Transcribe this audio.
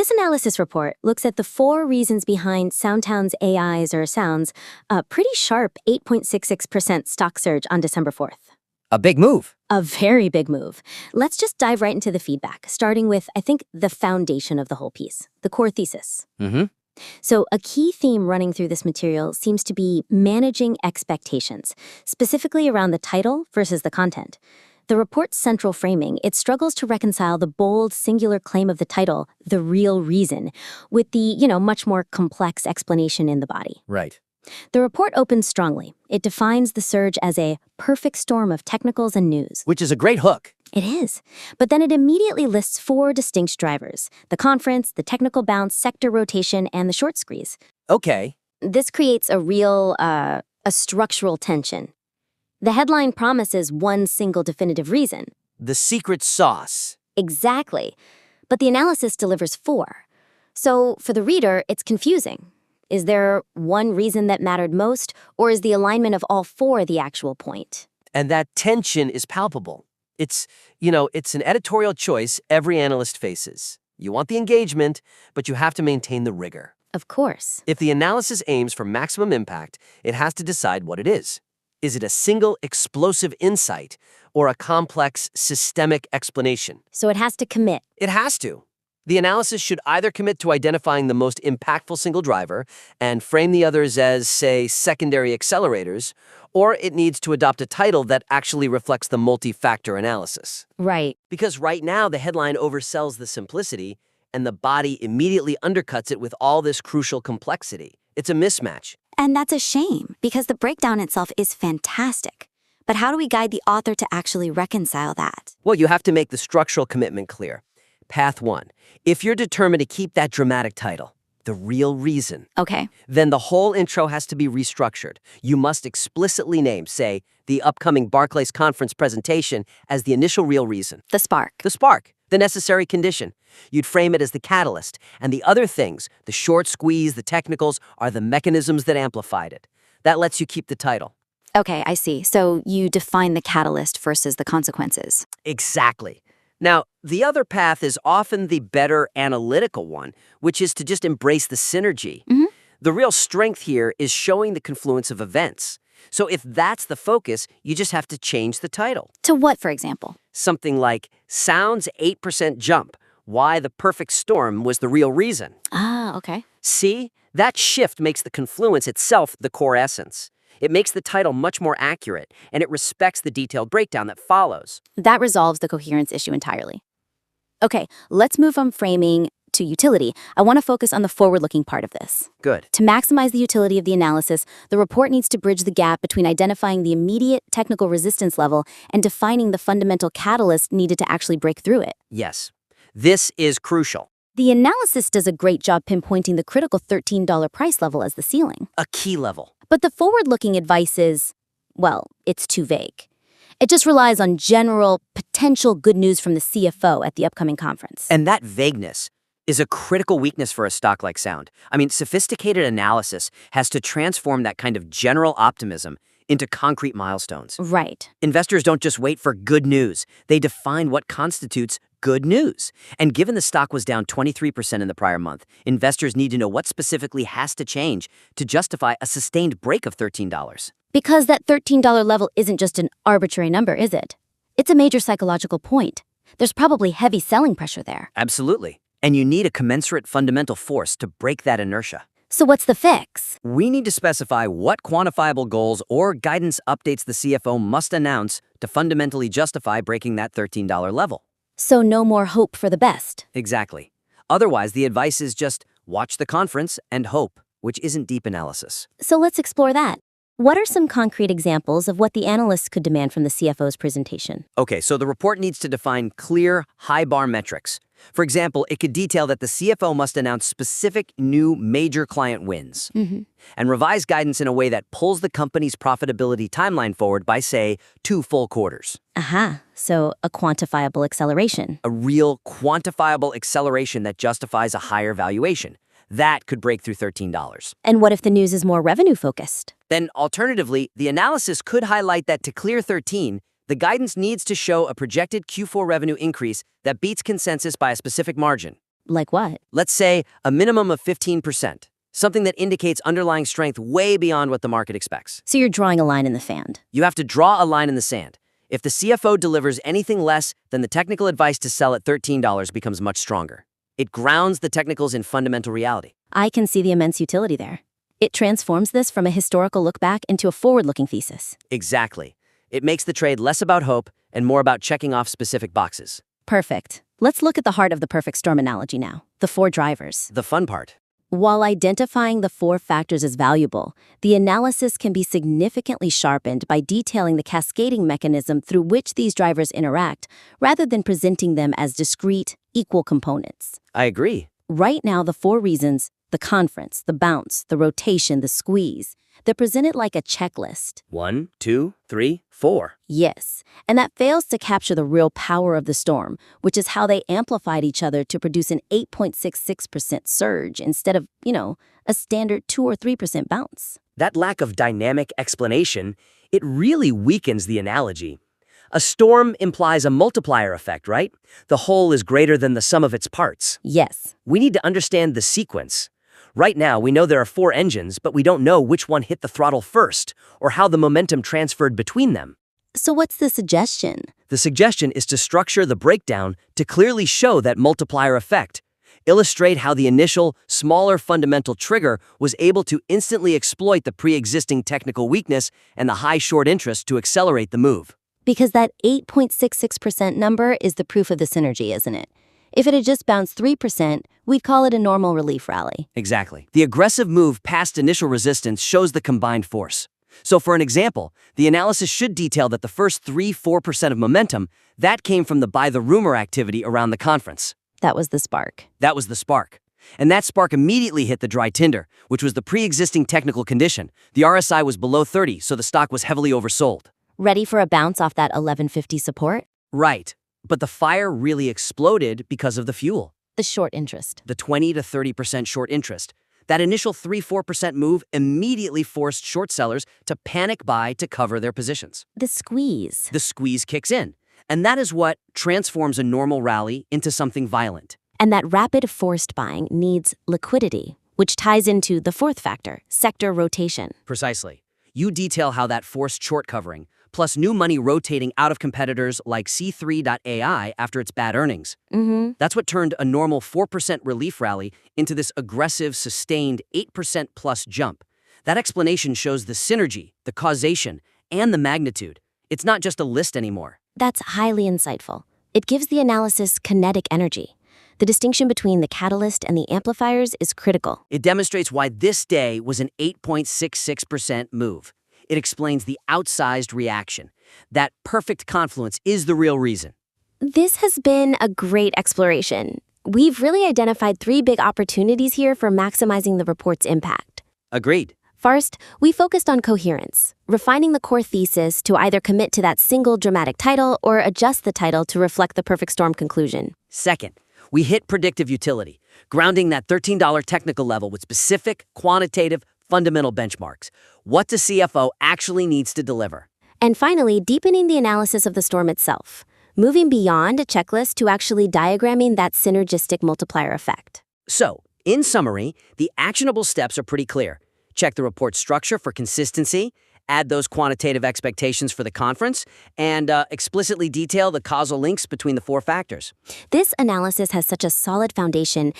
This analysis report looks at the 4 reasons behind SoundTown's AIs or SOUN's pretty sharp 8.66% stock surge on December 4th. A big move. A very big move. Let's just dive right into the feedback, starting with, I think, the foundation of the whole piece, the core thesis. So a key theme running through this material seems to be managing expectations, specifically around the title versus the content. The report's central framing, it struggles to reconcile the bold, singular claim of the title, the real reason, with the, much more complex explanation in the body. Right. The report opens strongly. It defines the surge as a perfect storm of technicals and news. Which is a great hook. It is. But then it immediately lists 4 distinct drivers: the conference, the technical bounce, sector rotation, and the short squeeze. Okay. This creates a real, a structural tension. The headline promises one single definitive reason. The secret sauce. Exactly. But the analysis delivers 4. So for the reader, it's confusing. Is there one reason that mattered most, or is the alignment of all 4 the actual point? And that tension is palpable. It's an editorial choice every analyst faces. You want the engagement, but you have to maintain the rigor. Of course. If the analysis aims for maximum impact, it has to decide what it is. Is it a single explosive insight or a complex systemic explanation? So it has to commit. It has to. The analysis should either commit to identifying the most impactful single driver and frame the others as, say, secondary accelerators, or it needs to adopt a title that actually reflects the multi-factor analysis. Right. Because right now, the headline oversells the simplicity, and the body immediately undercuts it with all this crucial complexity. It's a mismatch. And that's a shame, because the breakdown itself is fantastic. But how do we guide the author to actually reconcile that? Well, you have to make the structural commitment clear. Path 1. If you're determined to keep that dramatic title, the real reason, Okay. then the whole intro has to be restructured. You must explicitly name, say, the upcoming Barclays conference presentation as the initial real reason. The spark. The spark, the necessary condition. You'd frame it as the catalyst, and the other things, the short squeeze, the technicals, are the mechanisms that amplified it. That lets you keep the title. Okay, I see. So you define the catalyst versus the consequences. Exactly. Now, the other path is often the better analytical one, which is to just embrace the synergy. The real strength here is showing the confluence of events. So if that's the focus, you just have to change the title. To what, for example? Something like, SOUN's 8% jump, why the perfect storm was the real reason. Ah, okay. See? That shift makes the confluence itself the core essence. It makes the title much more accurate, and it respects the detailed breakdown that follows. That resolves the coherence issue entirely. Okay, let's move from framing to utility. I want to focus on the forward-looking part of this. Good. To maximize the utility of the analysis, the report needs to bridge the gap between identifying the immediate technical resistance level and defining the fundamental catalyst needed to actually break through it. Yes. This is crucial. The analysis does a great job pinpointing the critical $13 price level as the ceiling. A key level. But the forward-looking advice is, well, it's too vague. It just relies on general, potential good news from the CFO at the upcoming conference. And that vagueness is a critical weakness for a stock like SOUN. I mean, sophisticated analysis has to transform that kind of general optimism into concrete milestones. Right. Investors don't just wait for good news. They define what constitutes good news. And given the stock was down 23% in the prior month, investors need to know what specifically has to change to justify a sustained break of $13. Because that $13 level isn't just an arbitrary number, is it? It's a major psychological point. There's probably heavy selling pressure there. Absolutely. And you need a commensurate fundamental force to break that inertia. So what's the fix? We need to specify what quantifiable goals or guidance updates the CFO must announce to fundamentally justify breaking that $13 level. So no more hope for the best. Exactly. Otherwise, the advice is just watch the conference and hope, which isn't deep analysis. So let's explore that. What are some concrete examples of what the analysts could demand from the CFO's presentation? Okay, so the report needs to define clear, high-bar metrics. For example, it could detail that the CFO must announce specific new major client wins and revise guidance in a way that pulls the company's profitability timeline forward by, say, 2 full quarters. Aha, so a quantifiable acceleration. A real quantifiable acceleration that justifies a higher valuation. That could break through $13. And what if the news is more revenue-focused? Then, alternatively, the analysis could highlight that to clear 13, the guidance needs to show a projected Q4 revenue increase that beats consensus by a specific margin. Like what? Let's say a minimum of 15%, something that indicates underlying strength way beyond what the market expects. So you're drawing a line in the sand. You have to draw a line in the sand. If the CFO delivers anything less, then the technical advice to sell at $13 becomes much stronger. It grounds the technicals in fundamental reality. I can see the immense utility there. It transforms this from a historical look back into a forward-looking thesis. Exactly. It makes the trade less about hope and more about checking off specific boxes. Perfect. Let's look at the heart of the perfect storm analogy now, the 4 drivers. The fun part. While identifying the 4 factors is valuable, the analysis can be significantly sharpened by detailing the cascading mechanism through which these drivers interact, rather than presenting them as discrete, equal components. I agree. Right now, the 4 reasons, the conference, the bounce, the rotation, the squeeze, they're presented like a checklist. 1, 2, 3, 4. Yes, and that fails to capture the real power of the storm, which is how they amplified each other to produce an 8.66% surge instead of, a standard 2 or 3% bounce. That lack of dynamic explanation, it really weakens the analogy. A storm implies a multiplier effect, right? The whole is greater than the sum of its parts. Yes. We need to understand the sequence. Right now, we know there are 4 engines, but we don't know which one hit the throttle first, or how the momentum transferred between them. So what's the suggestion? The suggestion is to structure the breakdown to clearly show that multiplier effect. Illustrate how the initial, smaller fundamental trigger was able to instantly exploit the pre-existing technical weakness and the high short interest to accelerate the move. Because that 8.66% number is the proof of the synergy, isn't it? If it had just bounced 3%, we'd call it a normal relief rally. Exactly. The aggressive move past initial resistance shows the combined force. So for an example, the analysis should detail that the first 3-4% of momentum, that came from the buy the rumor activity around the conference. That was the spark. That was the spark. And that spark immediately hit the dry tinder, which was the pre-existing technical condition. The RSI was below 30, so the stock was heavily oversold. Ready for a bounce off that 1150 support? Right. But the fire really exploded because of the fuel. The short interest. The 20 to 30% short interest. That initial 3-4% move immediately forced short sellers to panic buy to cover their positions. The squeeze. The squeeze kicks in. And that is what transforms a normal rally into something violent. And that rapid forced buying needs liquidity, which ties into the 4th factor, sector rotation. Precisely. You detail how that forced short covering, plus new money rotating out of competitors like C3.ai after its bad earnings. That's what turned a normal 4% relief rally into this aggressive, sustained 8% plus jump. That explanation shows the synergy, the causation, and the magnitude. It's not just a list anymore. That's highly insightful. It gives the analysis kinetic energy. The distinction between the catalyst and the amplifiers is critical. It demonstrates why this day was an 8.66% move. It explains the outsized reaction. That perfect confluence is the real reason. This has been a great exploration. We've really identified 3 big opportunities here for maximizing the report's impact. Agreed. First, we focused on coherence, refining the core thesis to either commit to that single dramatic title or adjust the title to reflect the perfect storm conclusion. Second, we hit predictive utility, grounding that $13 technical level with specific, quantitative, fundamental benchmarks. What the CFO actually needs to deliver. And finally, deepening the analysis of the storm itself, moving beyond a checklist to actually diagramming that synergistic multiplier effect. So, in summary, the actionable steps are pretty clear. Check the report structure for consistency, add those quantitative expectations for the conference, and explicitly detail the causal links between the 4 factors. This analysis has such a solid foundation